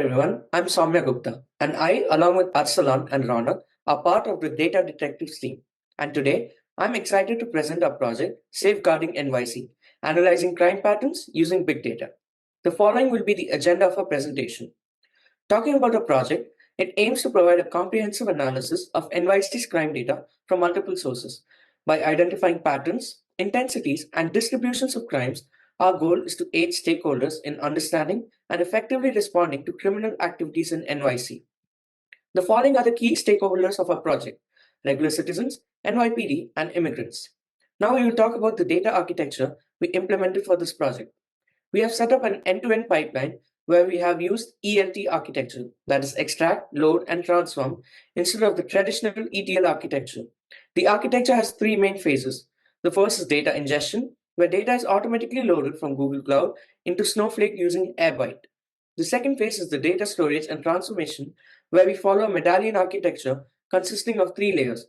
everyone, I'm Soumya Gupta, and I, along with Arsalan and Ronak, are part of the Data Detectives team. And today, I'm excited to present our project, Safeguarding NYC, Analyzing Crime Patterns Using Big Data. The following will be the agenda of our presentation. Talking about the project, it aims to provide a comprehensive analysis of NYC's crime data from multiple sources. By identifying patterns, intensities, and distributions of crimes, our goal is to aid stakeholders in understanding and effectively responding to criminal activities in NYC. The following are the key stakeholders of our project: regular citizens, NYPD, and immigrants. Now we will talk about the data architecture we implemented for this project. We have set up an end-to-end pipeline where we have used ELT architecture, that is extract, load, and transform, instead of the traditional ETL architecture. The architecture has three main phases. The first is data ingestion, where data is automatically loaded from Google Cloud into Snowflake using Airbyte. The second phase is the data storage and transformation, where we follow a medallion architecture consisting of three layers: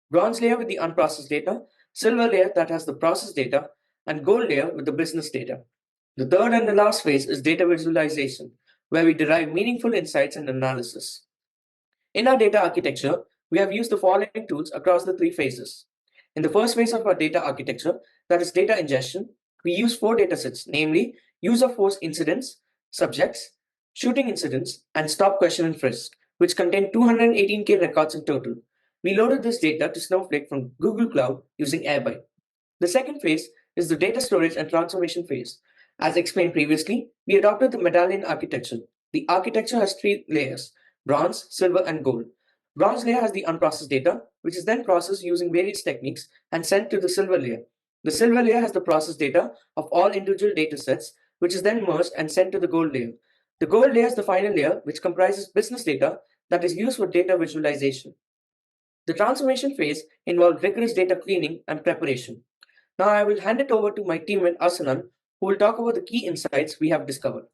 bronze layer with the unprocessed data, silver layer that has the processed data, and gold layer with the business data. The third and the last phase is data visualization, where we derive meaningful insights and analysis. In our data architecture, we have used the following tools across the three phases. In the first phase of our data architecture, that is data ingestion, we use four datasets, namely use of force incidents, subjects, shooting incidents, and stop, question, and frisk, which contain 218K records in total. We loaded this data to Snowflake from Google Cloud using Airbyte. The second phase is the data storage and transformation phase. As explained previously, we adopted the medallion architecture. The architecture has three layers: bronze, silver, and gold. Bronze layer has the unprocessed data, which is then processed using various techniques and sent to the silver layer. The silver layer has the processed data of all individual datasets, which is then merged and sent to the gold layer. The gold layer is the final layer, which comprises business data that is used for data visualization. The transformation phase involved rigorous data cleaning and preparation. Now I will hand it over to my teammate Asanan, who will talk about the key insights we have discovered.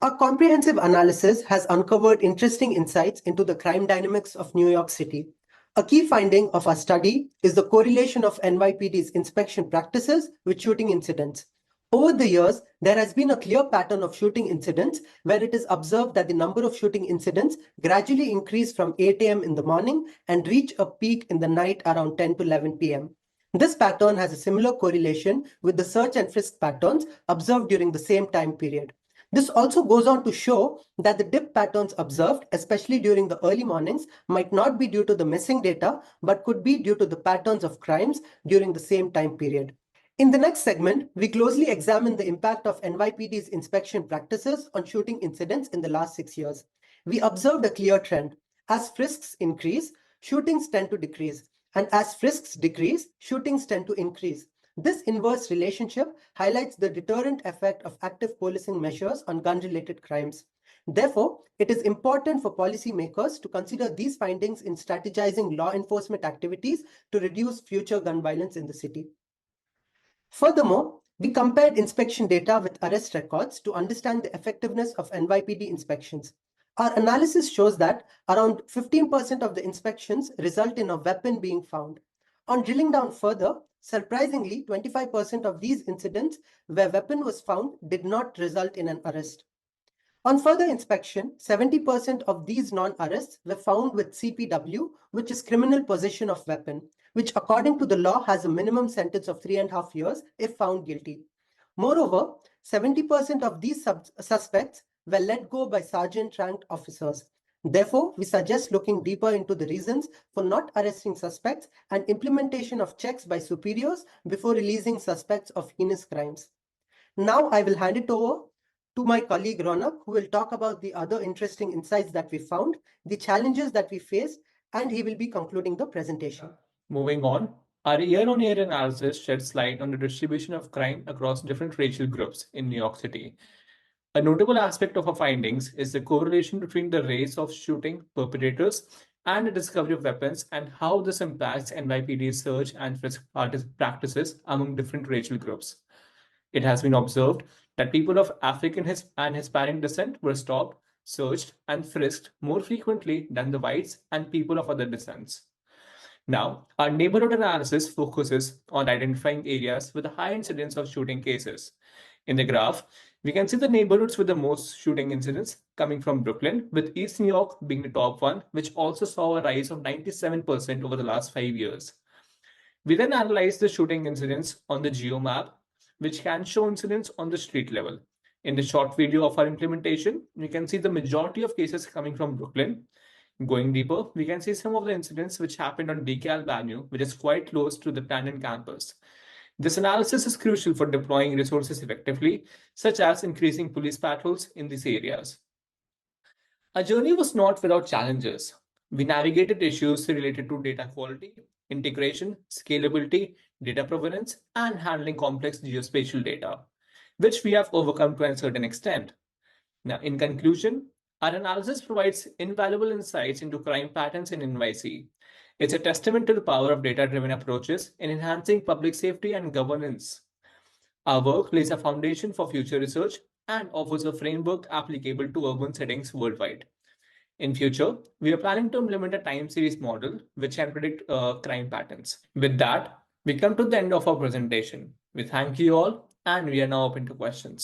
Our comprehensive analysis has uncovered interesting insights into the crime dynamics of New York City. A key finding of our study is the correlation of NYPD's inspection practices with shooting incidents. Over the years, there has been a clear pattern of shooting incidents where it is observed that the number of shooting incidents gradually increase from 8 a.m. in the morning and reach a peak in the night around 10 to 11 p.m. This pattern has a similar correlation with the search and frisk patterns observed during the same time period. This also goes on to show that the dip patterns observed, especially during the early mornings, might not be due to the missing data, but could be due to the patterns of crimes during the same time period. In the next segment, we closely examine the impact of NYPD's inspection practices on shooting incidents in the last 6 years. We observed a clear trend. As frisks increase, shootings tend to decrease, and as frisks decrease, shootings tend to increase. This inverse relationship highlights the deterrent effect of active policing measures on gun-related crimes. Therefore, it is important for policymakers to consider these findings in strategizing law enforcement activities to reduce future gun violence in the city. Furthermore, we compared inspection data with arrest records to understand the effectiveness of NYPD inspections. Our analysis shows that around 15% of the inspections result in a weapon being found. On drilling down further, surprisingly, 25% of these incidents where weapon was found did not result in an arrest. On further inspection, 70% of these non-arrests were found with CPW, which is criminal possession of weapon, which according to the law has a minimum sentence of 3.5 years if found guilty. Moreover, 70% of these suspects were let go by sergeant-ranked officers. Therefore, we suggest looking deeper into the reasons for not arresting suspects and implementation of checks by superiors before releasing suspects of heinous crimes. Now I will hand it over to my colleague Ronak, who will talk about the other interesting insights that we found, the challenges that we faced, and he will be concluding the presentation. Moving on, our year-on-year analysis sheds light on the distribution of crime across different racial groups in New York City. A notable aspect of our findings is the correlation between the race of shooting perpetrators and the discovery of weapons and how this impacts NYPD's search and frisk practices among different racial groups. It has been observed that people of African and Hispanic descent were stopped, searched, and frisked more frequently than the whites and people of other descents. Now, our neighborhood analysis focuses on identifying areas with a high incidence of shooting cases. In the graph, We can see the neighborhoods with the most shooting incidents coming from Brooklyn, with East New York being the top one, which also saw a rise of 97% over the last 5 years. We then analyze the shooting incidents on the geo map, which can show incidents on the street level. In the short video of our implementation, we can see the majority of cases coming from Brooklyn. Going deeper, we can see some of the incidents which happened on DeKalb Avenue, which is quite close to the Brandon campus. This analysis is crucial for deploying resources effectively, such as increasing police patrols in these areas. Our journey was not without challenges. We navigated issues related to data quality, integration, scalability, data provenance, and handling complex geospatial data, which we have overcome to a certain extent. Now, in conclusion, our analysis provides invaluable insights into crime patterns in NYC. It's a testament to the power of data-driven approaches in enhancing public safety and governance. Our work lays a foundation for future research and offers a framework applicable to urban settings worldwide. In future, we are planning to implement a time series model which can predict crime patterns. With that, we come to the end of our presentation. We thank you all and we are now open to questions.